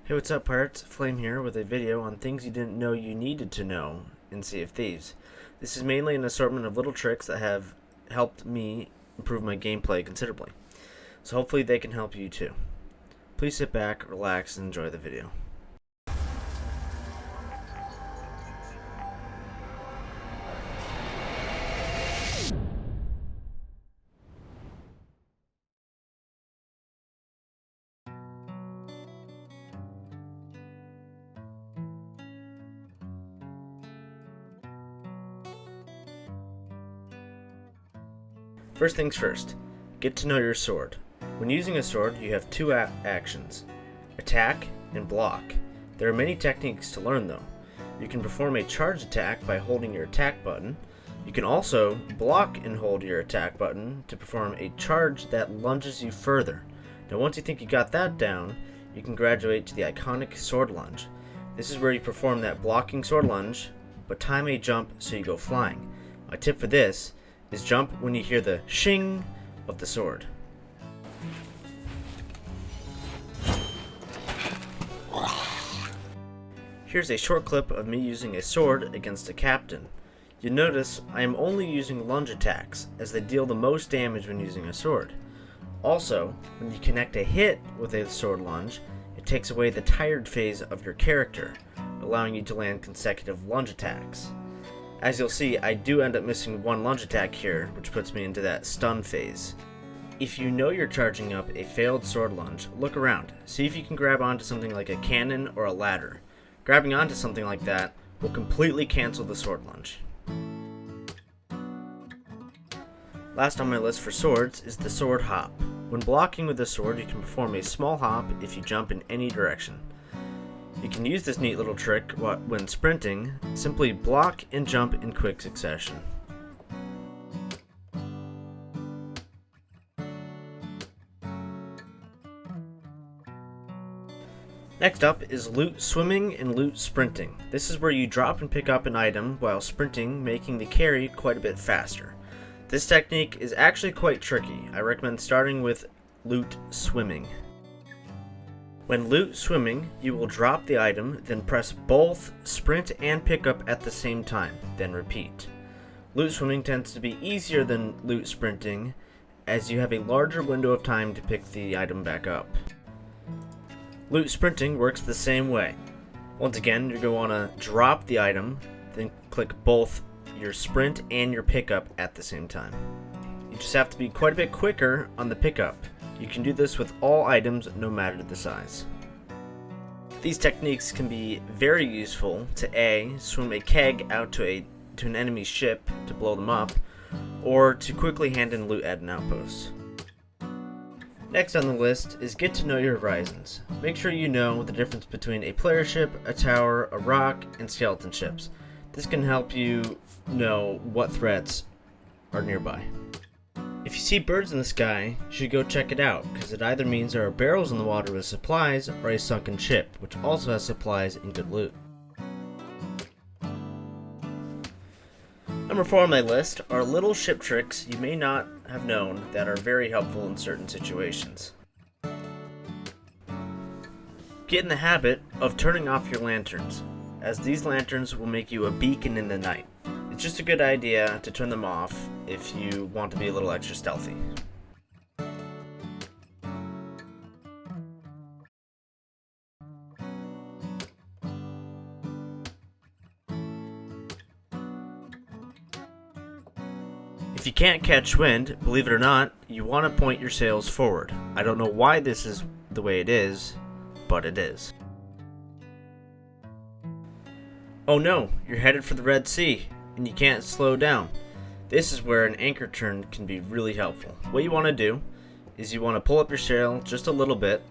Hey, what's up, pirates? Flame here with a video on things you didn't know you needed to know in Sea of Thieves. This is mainly an assortment of little tricks that have helped me improve my gameplay considerably. So hopefully they can help you too. Please sit back, relax, and enjoy the video. First things first, get to know your sword. When using a sword, you have two actions, attack and block. There are many techniques to learn though. You can perform a charge attack by holding your attack button. You can also block and hold your attack button to perform a charge that lunges you further. Now once you think you got that down, you can graduate to the iconic sword lunge. This is where you perform that blocking sword lunge, but time a jump so you go flying. My tip for this is jump when you hear the shing of the sword. Here's a short clip of me using a sword against a captain. You notice I am only using lunge attacks, as they deal the most damage when using a sword. Also, when you connect a hit with a sword lunge, it takes away the tired phase of your character, allowing you to land consecutive lunge attacks. As you'll see, I do end up missing one lunge attack here, which puts me into that stun phase. If you know you're charging up a failed sword lunge, look around. See if you can grab onto something like a cannon or a ladder. Grabbing onto something like that will completely cancel the sword lunge. Last on my list for swords is the sword hop. When blocking with the sword, you can perform a small hop if you jump in any direction. You can use this neat little trick when sprinting. Simply block and jump in quick succession. Next up is loot swimming and loot sprinting. This is where you drop and pick up an item while sprinting, making the carry quite a bit faster. This technique is actually quite tricky. I recommend starting with loot swimming. When loot swimming, you will drop the item, then press both sprint and pickup at the same time, then repeat. Loot swimming tends to be easier than loot sprinting, as you have a larger window of time to pick the item back up. Loot sprinting works the same way. Once again, you're going to want to drop the item, then click both your sprint and your pickup at the same time. You just have to be quite a bit quicker on the pickup. You can do this with all items, no matter the size. These techniques can be very useful to A, swim a keg out to an enemy ship to blow them up, or to quickly hand in loot at an outpost. Next on the list is get to know your horizons. Make sure you know the difference between a player ship, a tower, a rock, and skeleton ships. This can help you know what threats are nearby. If you see birds in the sky, you should go check it out, because it either means there are barrels in the water with supplies or a sunken ship, which also has supplies and good loot. Number 4 on my list are little ship tricks you may not have known that are very helpful in certain situations. Get in the habit of turning off your lanterns, as these lanterns will make you a beacon in the night. It's just a good idea to turn them off if you want to be a little extra stealthy. If you can't catch wind, believe it or not, you want to point your sails forward. I don't know why this is the way it is, but it is. Oh no, you're headed for the Red Sea, and you can't slow down. This is where an anchor turn can be really helpful. What you want to do is you want to pull up your sail just a little bit,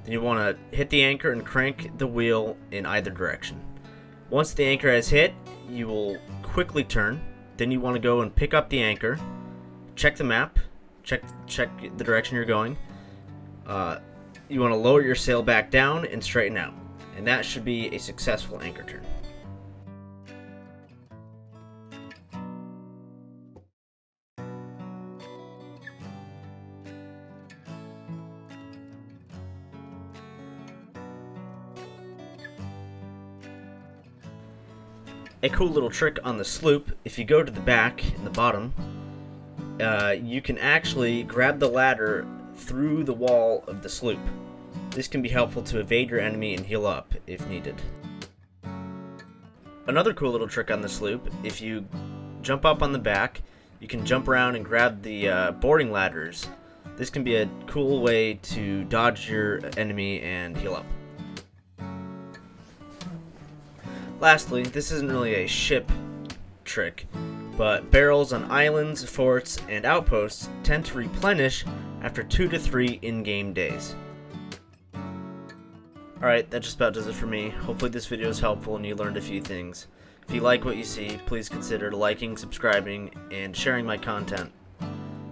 then you want to hit the anchor and crank the wheel in either direction. Once the anchor has hit, you will quickly turn. Then you want to go and pick up the anchor, check the map, check the direction you're going. You want to lower your sail back down and straighten out, and that should be a successful anchor turn. A cool little trick on the sloop, if you go to the back in the bottom, you can actually grab the ladder through the wall of the sloop. This can be helpful to evade your enemy and heal up if needed. Another cool little trick on the sloop, if you jump up on the back, you can jump around and grab the boarding ladders. This can be a cool way to dodge your enemy and heal up. Lastly, this isn't really a ship trick, but barrels on islands, forts, and outposts tend to replenish after 2 to 3 in-game days. Alright, that just about does it for me. Hopefully this video is helpful and you learned a few things. If you like what you see, please consider liking, subscribing, and sharing my content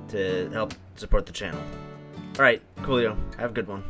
to help support the channel. Alright, Coolio, have a good one.